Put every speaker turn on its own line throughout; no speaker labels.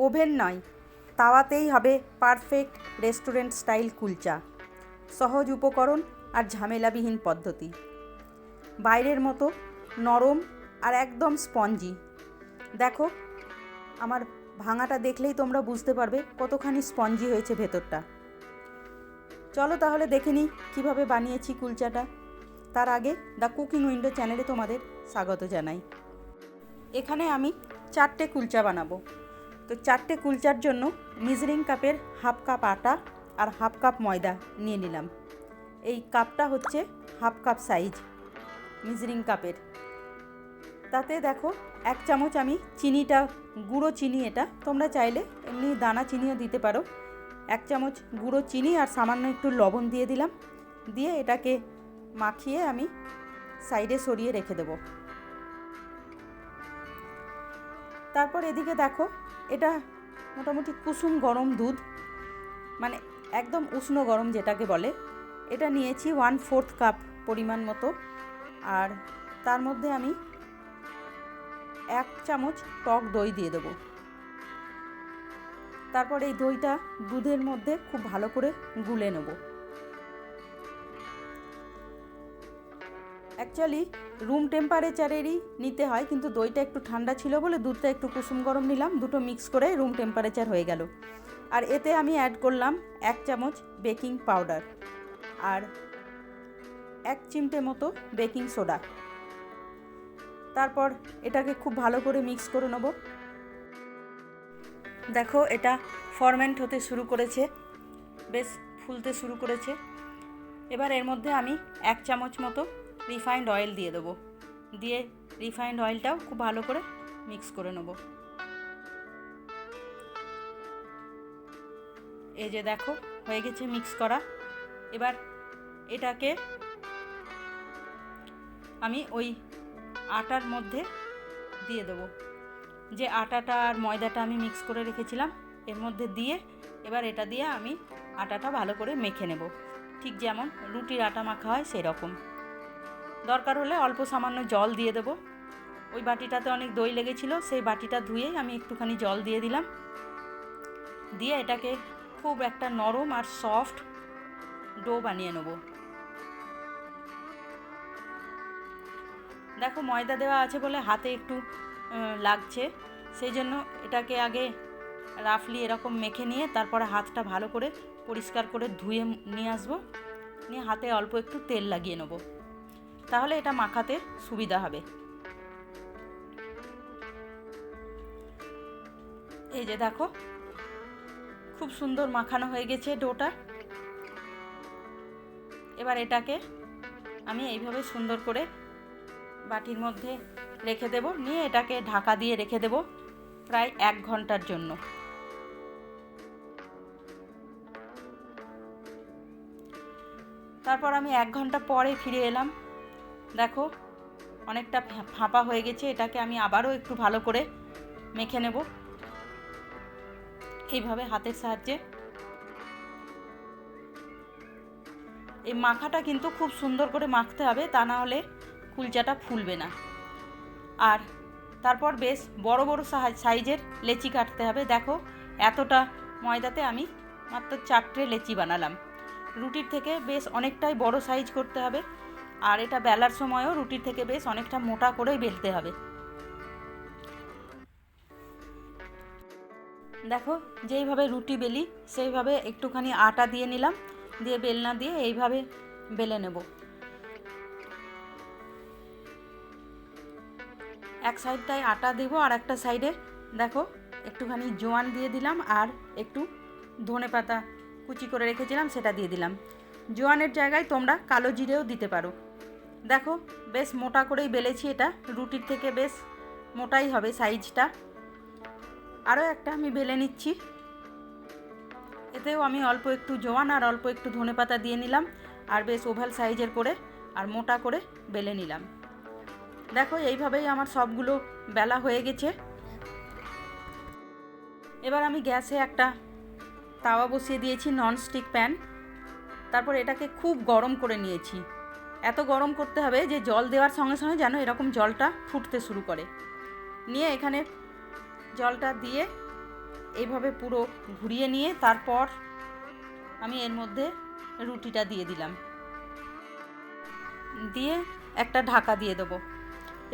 Oven নয়, তাওয়াতেই হবে perfect restaurant style kulcha. সহজ উপকরণ আর ঝামেলাবিহীন পদ্ধতি। বাইরের মতো নরম আর একদম স্পঞ্জি। দেখো, আমার ভাঙাটা দেখলেই তোমরা বুঝতে পারবে কতখানি স্পঞ্জি হয়েছে ভেতরটা। চলো তাহলে দেখে নিই কীভাবে বানিয়েছি কুলচাটা। তার আগে দ্য কুকিং উইন্ডো চ্যানেলে তোমাদের স্বাগত জানাই। এখানে আমি 4টে কুলচা বানাবো। তো 4টে কুলচার জন্য মেজারিং কাপের হাফ কাপ আটা আর হাফ কাপ ময়দা নিয়ে নিলাম। এই কাপটা হচ্ছে হাফ কাপ সাইজ মেজারিং কাপের। তাতে দেখো 1 চামচ আমি চিনিটা, গুঁড়ো চিনি, এটা তোমরা চাইলে এমনি দানা চিনিও দিতে পারো। 1 চামচ গুঁড়ো চিনি আর সামান্য একটু লবণ দিয়ে দিলাম। দিয়ে এটাকে মাখিয়ে আমি সাইডে সরিয়ে রেখে দেবো। তারপর এদিকে দেখো, এটা মোটামুটি কুসুম গরম দুধ, মানে একদম উষ্ণ গরম যেটাকে বলে, এটা নিয়েছি 1/4 কাপ পরিমাণ মতো। আর তার মধ্যে আমি 1 চামচ টক দই দিয়ে দেবো। তারপর এই দইটা দুধের মধ্যে খুব ভালো করে গুলে নেব। অ্যাকচুয়ালি রুম টেম্পারেচারেরই নিতে হয়, কিন্তু দইটা একটু ঠান্ডা ছিল বলে দুধটা একটু কুসুম গরম নিলাম। দুটো মিক্স করে রুম টেম্পারেচার হয়ে গেল। আর এতে আমি অ্যাড করলাম 1 চামচ বেকিং পাউডার আর 1 চিমটে মতো বেকিং সোডা। তারপর এটাকে খুব ভালো করে মিক্স করে নেব। দেখো, এটা ফরমেন্ট হতে শুরু করেছে, বেশ ফুলতে শুরু করেছে। এবার এর মধ্যে আমি 1 চামচ মতো রিফাইন্ড অয়েল দিয়ে দেবো। দিয়ে রিফাইন্ড অয়েলটাও খুব ভালো করে মিক্স করে নেব। এই যে দেখো, হয়ে গেছে মিক্স করা। এবার এটাকে আমি ওই আটার মধ্যে দিয়ে দেবো। যে আটাটা আর ময়দাটা আমি মিক্স করে রেখেছিলাম এর মধ্যে দিয়ে এবার এটা দিয়ে আমি আটাটা ভালো করে মেখে নেব, ঠিক যেমন রুটির আটা মাখা হয় সেই রকম। দরকার হলে অল্প সামান্য জল দিয়ে দেবো। ওই বাটিটাতে অনেক দই লেগেছিল, সেই বাটিটা ধুয়েই আমি একটুখানি জল দিয়ে দিলাম। দিয়ে এটাকে খুব একটা নরম আর সফট ডো বানিয়ে নেব। দেখো, ময়দা দেওয়া আছে বলে হাতে একটু লাগছে, সেই জন্য এটাকে আগে রাফলি এরকম মেখে নিয়ে তারপরে হাতটা ভালো করে পরিষ্কার করে ধুয়ে নিয়ে আসবো। নিয়ে হাতে অল্প একটু তেল লাগিয়ে নেব, তাহলে এটা মাখাতে সুবিধা হবে। এই যে দেখো, খুব সুন্দর মাখানো হয়ে গেছে ডোটা। এবার এটাকে আমি এইভাবে সুন্দর করে বাটির মধ্যে রেখে দেব। নিয়ে এটাকে ঢাকা দিয়ে রেখে দেব প্রায় 1 ঘন্টার জন্য। তারপর আমি 1 ঘন্টা পরে ফিরে এলাম। দেখো, অনেকটা ফাঁপা হয়ে গেছে। এটাকে আমি আবারও একটু ভালো করে মেখে নেব এইভাবে হাতের সাহায্যে। এই মাখাটা কিন্তু খুব সুন্দর করে মাখতে হবে, তা না হলে কুলচাটা ফুলবে না। আর তারপর বেশ বড় বড় সাইজের লেচি কাটতে হবে। দেখো, এতটা ময়দাতে আমি মাত্র 4টে লেচি বানালাম। রুটির থেকে বেশ অনেকটাই বড় সাইজ করতে হবে। আর এটা বেলার সময়ও রুটির থেকে বেশ অনেকটা মোটা করেই বেলতে হবে। দেখো, যেইভাবে রুটি বেলি সেইভাবে একটুখানি আটা দিয়ে নিলাম, দিয়ে বেলনা দিয়ে এইভাবে বেলে নেব। এক সাইডটায় আটা দেব আর একটা সাইডে দেখো একটুখানি জোয়ান দিয়ে দিলাম আর একটু ধনেপাতা কুচি করে রেখেছিলাম সেটা দিয়ে দিলাম। জোয়ানের জায়গায় তোমরা কালো জিরেও দিতে পারো। দেখো, বেশ মোটা করেই বেলেছি, এটা রুটির থেকে বেশ মোটাই হবে সাইজটা। আরও একটা আমি বেলে নিচ্ছি। এতেও আমি অল্প একটু জোয়ান আর অল্প একটু ধনেপাতা দিয়ে নিলাম আর বেশ ওভাল সাইজের করে আর মোটা করে বেলে নিলাম। দেখো, এইভাবেই আমার সবগুলো বেলা হয়ে গেছে। এবার আমি গ্যাসে একটা তাওয়া বসিয়ে দিয়েছি, ননস্টিক প্যান। তারপর এটাকে খুব গরম করে নিয়েছি। এত গরম করতে হবে যে জল দেওয়ার সঙ্গে সঙ্গে যেন এরকম জলটা ফুটতে শুরু করে। নিয়ে এখানে জলটা দিয়ে এইভাবে পুরো ঘুরিয়ে নিয়ে তারপর আমি এর মধ্যে রুটিটা দিয়ে দিলাম, দিয়ে একটা ঢাকা দিয়ে দেবো।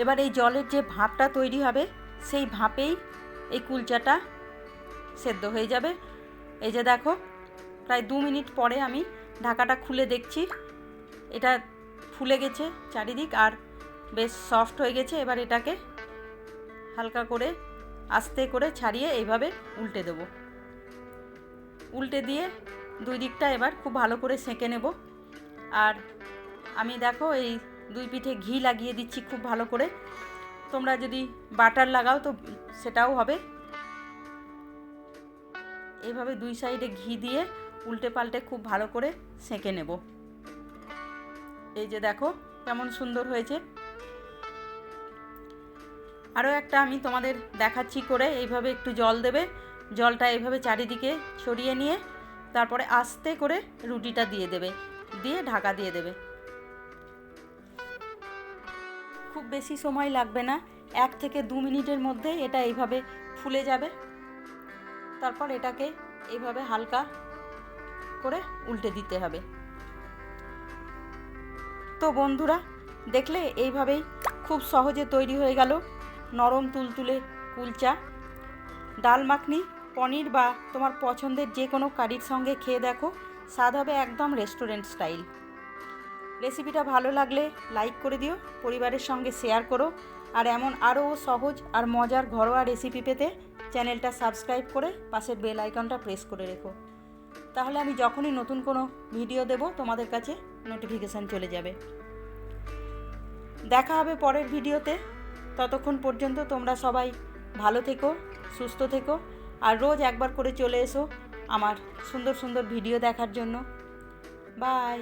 এবার এই জলের যে ভাপটা তৈরি হবে সেই ভাপেই এই কুলচাটা সেদ্ধ হয়ে যাবে। এই যে দেখো, প্রায় 2 মিনিট পরে আমি ঢাকাটা খুলে দেখছি, এটা ফুলে গেছে চারিদিক আর বেশ সফট হয়ে গেছে। এবার এটাকে হালকা করে আস্তে করে ছাড়িয়ে এইভাবে উল্টে দেব। উল্টে দিয়ে 2 দিকটা এবার খুব ভালো করে সেঁকে নেব। আর আমি দেখো এই 2 পিঠে ঘি লাগিয়ে দিচ্ছি খুব ভালো করে। তোমরা যদি বাটার লাগাও তো সেটাও হবে। এইভাবে 2 সাইডে ঘি দিয়ে উল্টে পাল্টে খুব ভালো করে সেঁকে নেব। এই যে দেখো কেমন সুন্দর হয়েছে। আরও একটা আমি তোমাদের দেখাচ্ছি করে। এইভাবে একটু জল দেবে, জলটা এইভাবে চারিদিকে ছড়িয়ে নিয়ে তারপরে আস্তে করে রুটিটা দিয়ে দেবে, দিয়ে ঢাকা দিয়ে দেবে। খুব বেশি সময় লাগবে না, 1 থেকে 2 মিনিটের মধ্যে এটা এইভাবে ফুলে যাবে। তারপর এটাকে এইভাবে হালকা করে উল্টে দিতে হবে। তো বন্ধুরা দেখলে এইভাবেই খুব সহজে তৈরি হয়ে গেল নরম তুলতুলে কুলচা। ডাল মাখনি, পনির বা তোমার পছন্দের যে কোনো কারির সঙ্গে খেয়ে দেখো, স্বাদ হবে একদম রেস্টুরেন্ট স্টাইল। রেসিপিটা ভালো লাগলে লাইক করে দিও, পরিবারের সঙ্গে শেয়ার করো। আর এমন আরও সহজ আর মজার ঘরোয়া রেসিপি পেতে চ্যানেলটা সাবস্ক্রাইব করে পাশের বেল আইকনটা প্রেস করে রেখো। তাহলে আমি যখনই নতুন কোনো ভিডিও দেব তোমাদের কাছে নোটিফিকেশান চলে যাবে। দেখা হবে পরের ভিডিওতে। ততক্ষণ পর্যন্ত তোমরা সবাই ভালো থেকো, সুস্থ থেকো। আর রোজ একবার করে চলে এসো আমার সুন্দর সুন্দর ভিডিও দেখার জন্য। বাই।